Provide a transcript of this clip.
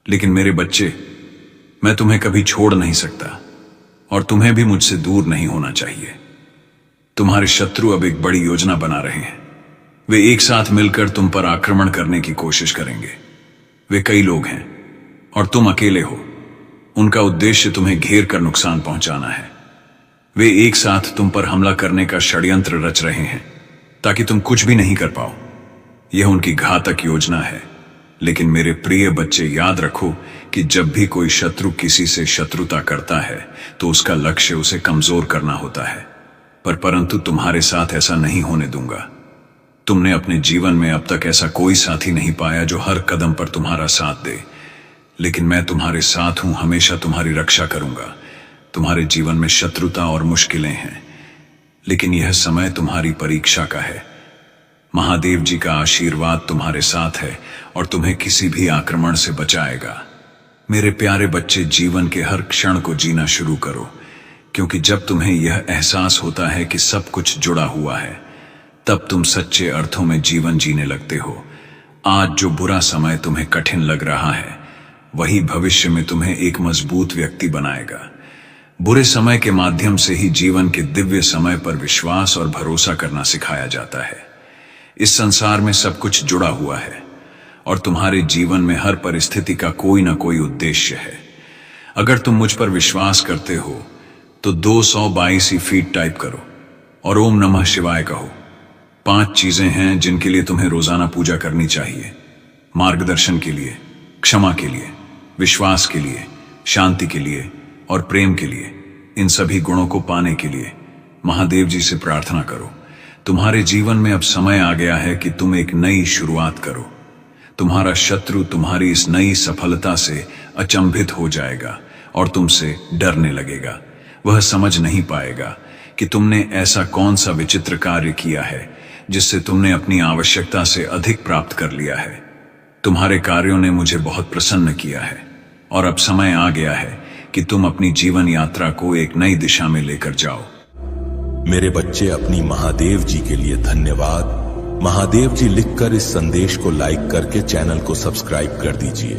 लेकिन मेरे बच्चे, मैं तुम्हें कभी छोड़ नहीं सकता और तुम्हें भी मुझसे दूर नहीं होना चाहिए। तुम्हारे शत्रु अब एक बड़ी योजना बना रहे हैं। वे एक साथ मिलकर तुम पर आक्रमण करने की कोशिश करेंगे। वे कई लोग हैं और तुम अकेले हो। उनका उद्देश्य तुम्हें घेर कर नुकसान पहुंचाना है। वे एक साथ तुम पर हमला करने का षड्यंत्र रच रहे हैं ताकि तुम कुछ भी नहीं कर पाओ। यह उनकी घातक योजना है। लेकिन मेरे प्रिय बच्चे, याद रखो कि जब भी कोई शत्रु किसी से शत्रुता करता है तो उसका लक्ष्य उसे कमजोर करना होता है। परंतु तुम्हारे साथ ऐसा नहीं होने दूंगा। तुमने अपने जीवन में अब तक ऐसा कोई साथी नहीं पाया जो हर कदम पर तुम्हारा साथ दे। लेकिन मैं तुम्हारे साथ हूं, हमेशा तुम्हारी रक्षा करूंगा। तुम्हारे जीवन में शत्रुता और मुश्किलें हैं, लेकिन यह समय तुम्हारी परीक्षा का है। महादेव जी का आशीर्वाद तुम्हारे साथ है और तुम्हें किसी भी आक्रमण से बचाएगा। मेरे प्यारे बच्चे, जीवन के हर क्षण को जीना शुरू करो, क्योंकि जब तुम्हें यह एहसास होता है कि सब कुछ जुड़ा हुआ है, तब तुम सच्चे अर्थों में जीवन जीने लगते हो। आज जो बुरा समय तुम्हें कठिन लग रहा है, वही भविष्य में तुम्हें एक मजबूत व्यक्ति बनाएगा। बुरे समय के माध्यम से ही जीवन के दिव्य समय पर विश्वास और भरोसा करना सिखाया जाता है। इस संसार में सब कुछ जुड़ा हुआ है और तुम्हारे जीवन में हर परिस्थिति का कोई ना कोई उद्देश्य है। अगर तुम मुझ पर विश्वास करते हो तो 222 फीट टाइप करो और ओम नमः शिवाय कहो। 5 चीजें हैं जिनके लिए तुम्हें रोजाना पूजा करनी चाहिए। मार्गदर्शन के लिए, क्षमा के लिए, विश्वास के लिए, शांति के लिए और प्रेम के लिए। इन सभी गुणों को पाने के लिए महादेव जी से प्रार्थना करो। तुम्हारे जीवन में अब समय आ गया है कि तुम एक नई शुरुआत करो। तुम्हारा शत्रु तुम्हारी इस नई सफलता से अचंभित हो जाएगा और तुमसे डरने लगेगा। वह समझ नहीं पाएगा कि तुमने ऐसा कौन सा विचित्र कार्य किया है जिससे तुमने अपनी आवश्यकता से अधिक प्राप्त कर लिया है। तुम्हारे कार्यों ने मुझे बहुत प्रसन्न किया है और अब समय आ गया है कि तुम अपनी जीवन यात्रा को एक नई दिशा में लेकर जाओ। मेरे बच्चे, अपनी महादेव जी के लिए धन्यवाद। महादेव जी लिखकर इस संदेश को लाइक करके चैनल को सब्सक्राइब कर दीजिए।